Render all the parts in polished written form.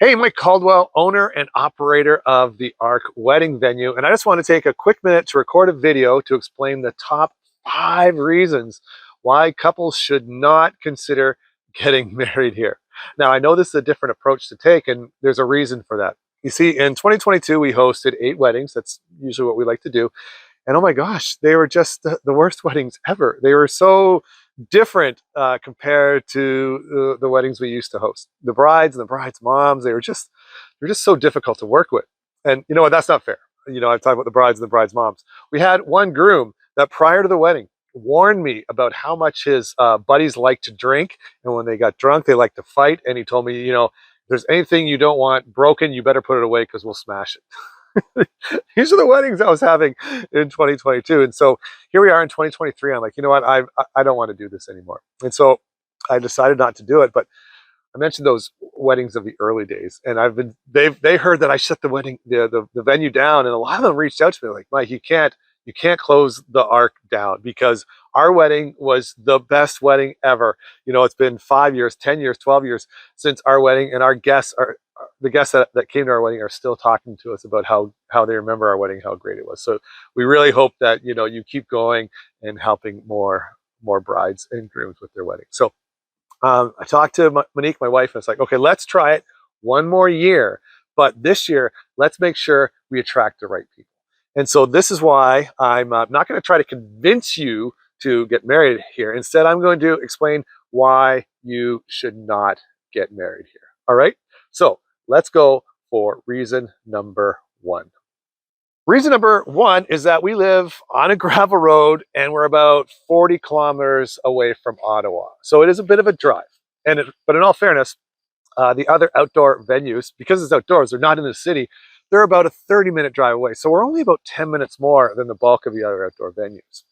Hey, Mike Caldwell, owner and operator of the Arc Wedding Venue, and I just want to take a quick minute to record a video to explain the top 5 reasons why couples should not consider getting married here. Now, I know this is a different approach to take, and there's a reason for that. You see, in 2022, we hosted 8 weddings. That's usually what we like to do. And oh my gosh, they were just the worst weddings ever. They were so different compared to the weddings we used to host. The brides and the brides' moms, they're just so difficult to work with. And you know what? That's not fair. You know, I'm talking about the brides and the brides' moms. We had one groom that prior to the wedding warned me about how much his buddies like to drink, and when they got drunk, they like to fight. And he told me, you know, if there's anything you don't want broken, you better put it away because we'll smash it. These are the weddings I was having in 2022. And so here we are in 2023. I'm like, you know what? I don't want to do this anymore. And so I decided not to do it. But I mentioned those weddings of the early days, and they heard that I shut the wedding the venue down, and a lot of them reached out to me like, Mike, you can't close the Arc down because our wedding was the best wedding ever. You know, it's been 5 years, 10 years, 12 years since our wedding, and our guests are the guests that came to our wedding are still talking to us about how they remember our wedding, how great it was. So we really hope that, you know, you keep going and helping more brides and grooms with their wedding. So I talked to Monique, my wife, and it's like, okay, let's try it one more year. But this year, let's make sure we attract the right people. And so this is why I'm not going to try to convince you to get married here. Instead, I'm going to explain why you should not get married here. All right? So let's go for reason number 1. Reason number 1 is that we live on a gravel road and we're about 40 kilometers away from Ottawa. So it is a bit of a drive. But in all fairness, the other outdoor venues, because it's outdoors, they're not in the city, they're about a 30-minute drive away. So we're only about 10 minutes more than the bulk of the other outdoor venues.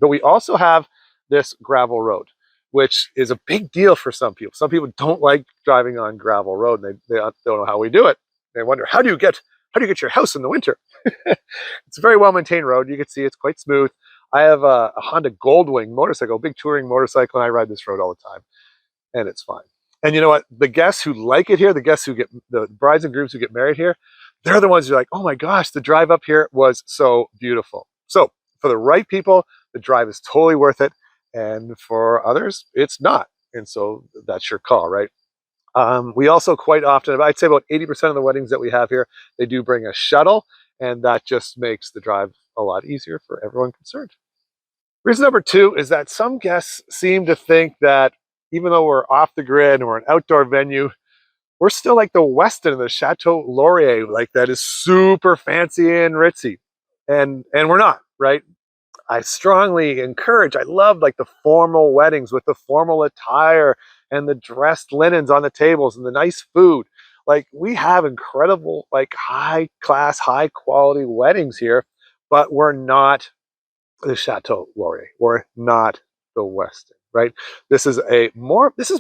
But we also have this gravel road, which is a big deal for some people. Some people don't like driving on gravel road, and they don't know how we do it. They wonder, how do you get your house in the winter? It's a very well-maintained road. You can see it's quite smooth. I have a Honda Goldwing motorcycle, a big touring motorcycle, and I ride this road all the time, and it's fine. And you know what? The guests who like it here, the brides and grooms who get married here, they're the ones who are like, oh my gosh, the drive up here was so beautiful. So for the right people, the drive is totally worth it. And for others, it's not. And so that's your call, right? We also quite often, I'd say about 80% of the weddings that we have here, they do bring a shuttle, and that just makes the drive a lot easier for everyone concerned. Reason number 2 is that some guests seem to think that even though we're off the grid and we're an outdoor venue, we're still like the Westin, the Chateau Laurier, like that is super fancy and ritzy. And we're not, right? I strongly encourage, I love like the formal weddings with the formal attire and the dressed linens on the tables and the nice food. Like we have incredible, like high class, high quality weddings here, but we're not the Chateau Laurier. We're not the Westin, right? This is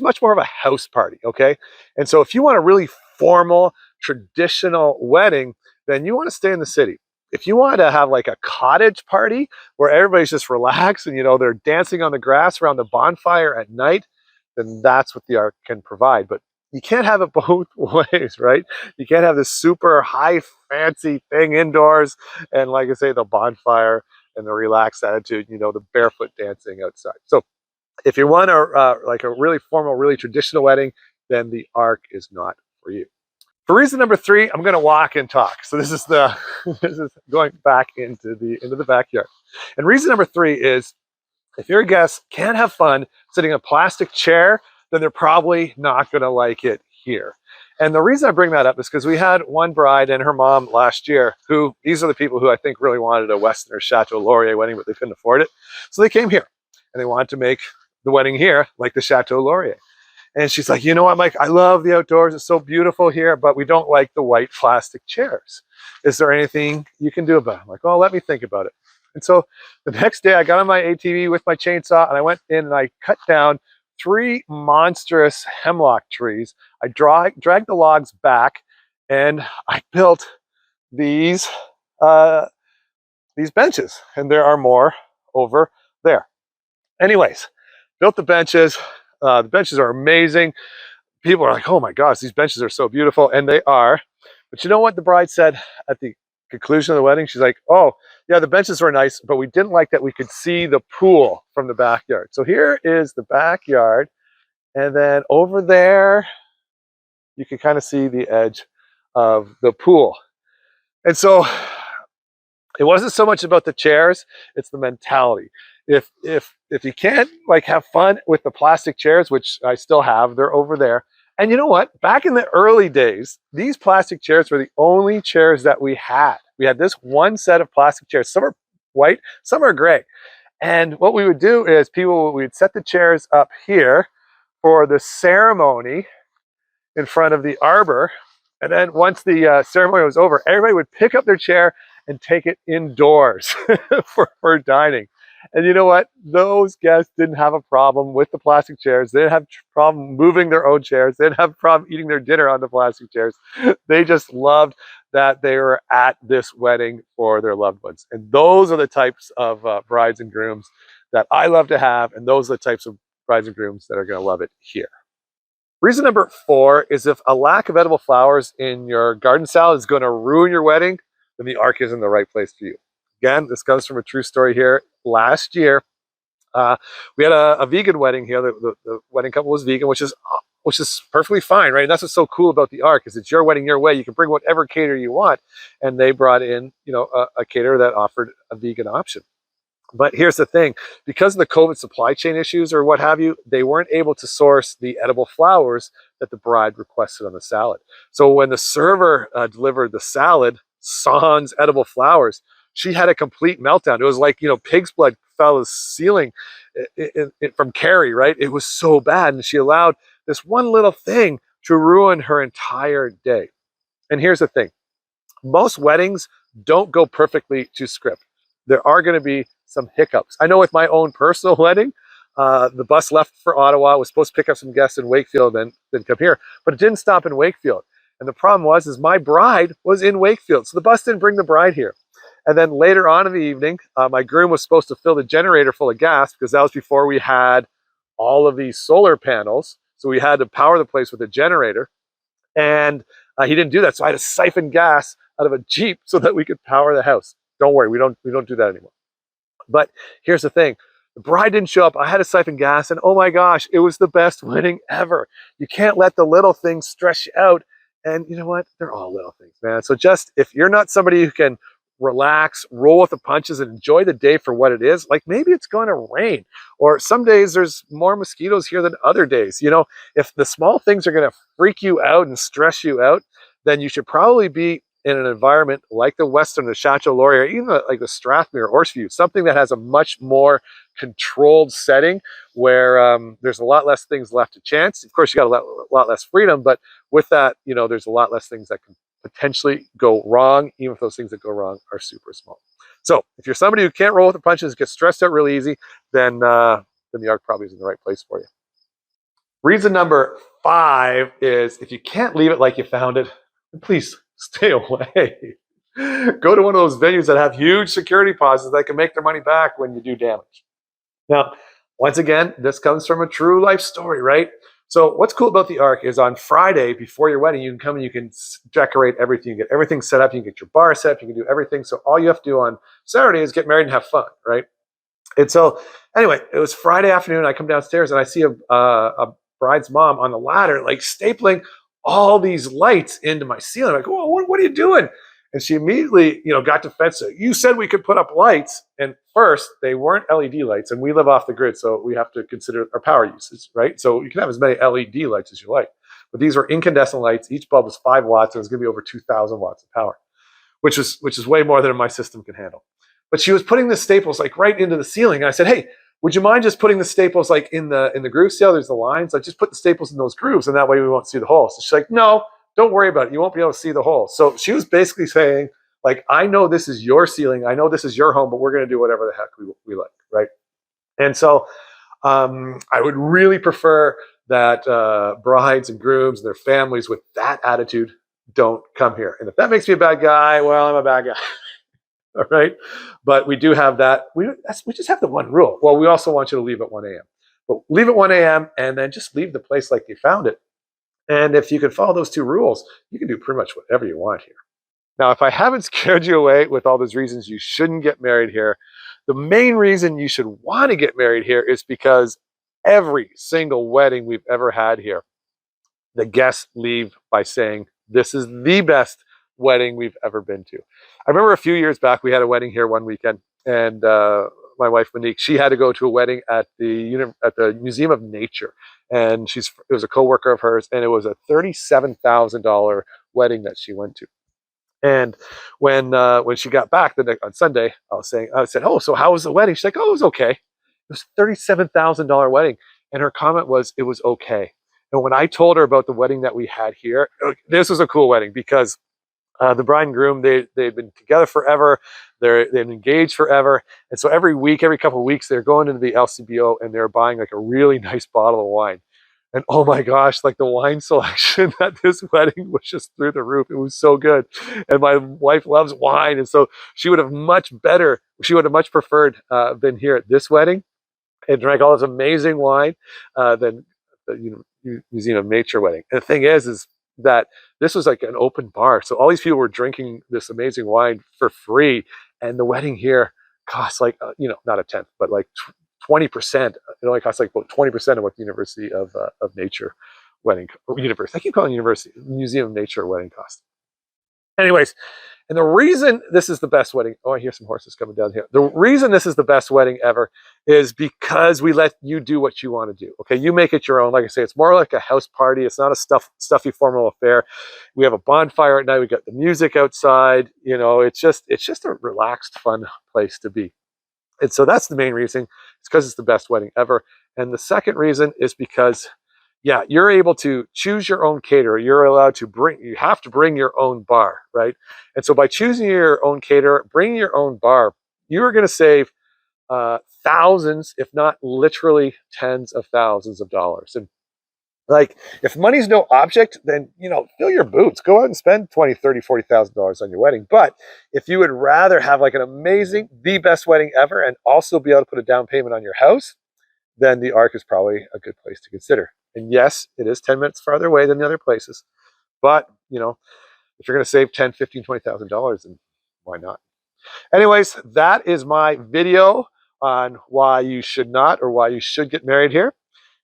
much more of a house party, okay? And so if you want a really formal, traditional wedding, then you want to stay in the city. If you want to have like a cottage party where everybody's just relaxed and, you know, they're dancing on the grass around the bonfire at night, then that's what the Arc can provide. But you can't have it both ways, right? You can't have this super high fancy thing indoors and, like I say, the bonfire and the relaxed attitude, you know, the barefoot dancing outside. So if you want like a really formal, really traditional wedding, then the Arc is not for you. For reason number 3, I'm going to walk and talk. So this is this is going back into the backyard. And reason number 3 is if your guests can't have fun sitting in a plastic chair, then they're probably not going to like it here. And the reason I bring that up is because we had one bride and her mom last year who, these are the people who I think really wanted a Westin or Chateau Laurier wedding, but they couldn't afford it. So they came here and they wanted to make the wedding here like the Chateau Laurier. And she's like, you know what, Mike, I love the outdoors. It's so beautiful here, but we don't like the white plastic chairs. Is there anything you can do about it? I'm like, oh, let me think about it. And so the next day I got on my ATV with my chainsaw and I went in and I cut down 3 monstrous hemlock trees. I dragged the logs back and I built these benches, and there are more over there. Anyways, built the benches. The benches are amazing. people are like, oh my gosh, these benches are so beautiful. And they are. But you know what the bride said at the conclusion of the wedding? She's like, oh, yeah, the benches were nice, but we didn't like that we could see the pool from the backyard. So here is the backyard. And then over there, you can kind of see the edge of the pool. And so it wasn't so much about the chairs, it's the mentality. If you can't like have fun with the plastic chairs, which I still have, they're over there. And you know what? Back in the early days, these plastic chairs were the only chairs that we had. We had this one set of plastic chairs. Some are white, some are gray. And what we would do is we would set the chairs up here for the ceremony in front of the arbor. And then once the ceremony was over, everybody would pick up their chair and take it indoors for dining. And you know what? Those guests didn't have a problem with the plastic chairs. They didn't have a problem moving their own chairs. They didn't have a problem eating their dinner on the plastic chairs. They just loved that they were at this wedding for their loved ones. And those are the types of brides and grooms that I love to have. And those are the types of brides and grooms that are going to love it here. Reason number 4 is if a lack of edible flowers in your garden salad is going to ruin your wedding, then the Ark isn't the right place for you. Again, this comes from a true story here. Last year, we had a vegan wedding here. The wedding couple was vegan, which is perfectly fine, right? And that's what's so cool about the Ark is it's your wedding your way. You can bring whatever caterer you want, and they brought in, a caterer that offered a vegan option. But here's the thing, because of the COVID supply chain issues or what have you, they weren't able to source the edible flowers that the bride requested on the salad. So when the server delivered the salad, sans edible flowers, she had a complete meltdown. It was like, pig's blood fell the ceiling from Carrie, right? It was so bad. And she allowed this one little thing to ruin her entire day. And here's the thing. Most weddings don't go perfectly to script. There are going to be some hiccups. I know with my own personal wedding, the bus left for Ottawa, was supposed to pick up some guests in Wakefield and then come here, but it didn't stop in Wakefield. And the problem is my bride was in Wakefield, so the bus didn't bring the bride here. And then later on in the evening, my groom was supposed to fill the generator full of gas because that was before we had all of these solar panels. So we had to power the place with a generator. And he didn't do that. So I had to siphon gas out of a Jeep so that we could power the house. Don't worry, we don't do that anymore. But here's the thing. The bride didn't show up. I had to siphon gas, and oh my gosh, it was the best wedding ever. You can't let the little things stress you out. And you know what? They're all little things, man. So just if you're not somebody who can relax, roll with the punches, and enjoy the day for what it is, like maybe it's going to rain, or some days there's more mosquitoes here than other days. If the small things are going to freak you out and stress you out, then you should probably be in an environment like the Western, the Chateau Laurier, even like the Strathmere or Horseview, something that has a much more controlled setting where there's a lot less things left to chance. Of course, you got a lot less freedom, but with that, there's a lot less things that can potentially go wrong, even if those things that go wrong are super small. So if you're somebody who can't roll with the punches, gets stressed out really easy, then the Ark probably isn't the right place for you. Reason number 5 is if you can't leave it like you found it, please stay away. Go to one of those venues that have huge security deposits that can make their money back when you do damage. Now, once again, this comes from a true life story, right? So what's cool about the Ark is on Friday before your wedding, you can come and you can decorate everything. You get everything set up. You can get your bar set up. You can do everything. So all you have to do on Saturday is get married and have fun, right? And so anyway, it was Friday afternoon. I come downstairs and I see a bride's mom on the ladder, like stapling all these lights into my ceiling. I'm like, oh, what are you doing? And she immediately, got defensive. You said we could put up lights. And first, they weren't LED lights. And we live off the grid, so we have to consider our power usage, right? So you can have as many LED lights as you like. But these were incandescent lights. Each bulb was 5 watts. And it was going to be over 2,000 watts of power, which is way more than my system can handle. But she was putting the staples like right into the ceiling. And I said, hey, would you mind just putting the staples like in the grooves? See how there's the lines? Like just put the staples in those grooves, and that way we won't see the holes. So she's like, no, don't worry about it. You won't be able to see the holes. So she was basically saying, like, I know this is your ceiling. I know this is your home, but we're going to do whatever the heck we like, right? And so I would really prefer that brides and grooms and their families with that attitude don't come here. And if that makes me a bad guy, well, I'm a bad guy. All right. But we do have that. We just have the one rule. Well, we also want you to leave at 1 a.m. But leave at 1 a.m. and then just leave the place like you found it. And if you can follow those two rules, you can do pretty much whatever you want here. Now, if I haven't scared you away with all those reasons you shouldn't get married here, the main reason you should want to get married here is because every single wedding we've ever had here, the guests leave by saying, this is the best wedding we've ever been to. I remember a few years back, we had a wedding here one weekend, and my wife Monique, she had to go to a wedding at the Museum of Nature, and it was a coworker of hers, and it was a $37,000 wedding that she went to. And when she got back on Sunday, I said, oh, so how was the wedding? She's like, oh, it was okay. It was a $37,000 wedding, and her comment was, it was okay. And when I told her about the wedding that we had here, this was a cool wedding because the bride and groom, they'd been together forever. They've been engaged forever. And so every week, every couple of weeks, they're going into the LCBO and they're buying like a really nice bottle of wine. And oh my gosh, like the wine selection at this wedding was just through the roof. It was so good. And my wife loves wine. And so she would have much preferred been here at this wedding and drank all this amazing wine than the Museum of Nature wedding. And the thing is that this was like an open bar. So all these people were drinking this amazing wine for free. And the wedding here costs like, not a tenth, but like 20%. It only costs like about 20% of what the University of Nature wedding, university, I keep calling university, Museum of Nature wedding cost. Anyways, and the reason this is the best wedding, oh, I hear some horses coming down here. The reason this is the best wedding ever is because we let you do what you want to do. Okay, you make it your own. Like I say, it's more like a house party. It's not a stuffy formal affair. We have a bonfire at night. We got the music outside. It's just a relaxed, fun place to be. And so that's the main reason. It's because it's the best wedding ever. And the second reason is because, yeah, you're able to choose your own caterer. You have to bring your own bar, right? And so by choosing your own caterer, bringing your own bar, you are going to save thousands, if not literally tens of thousands of dollars. And like, if money's no object, then, fill your boots. Go out and spend $20,000, $30,000, $40,000 on your wedding. But if you would rather have like an amazing, the best wedding ever, and also be able to put a down payment on your house, then the Ark is probably a good place to consider. And yes, it is 10 minutes farther away than the other places. But, if you're going to save $10,000, $15,000, $20,000, then why not? Anyways, that is my video on why you should not or why you should get married here.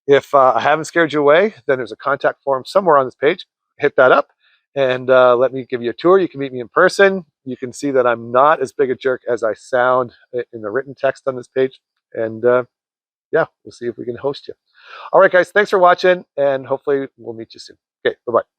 If I haven't scared you away, then there's a contact form somewhere on this page. Hit that up and let me give you a tour. You can meet me in person. You can see that I'm not as big a jerk as I sound in the written text on this page. And yeah, we'll see if we can host you. All right, guys, thanks for watching, and hopefully we'll meet you soon. Okay, bye-bye.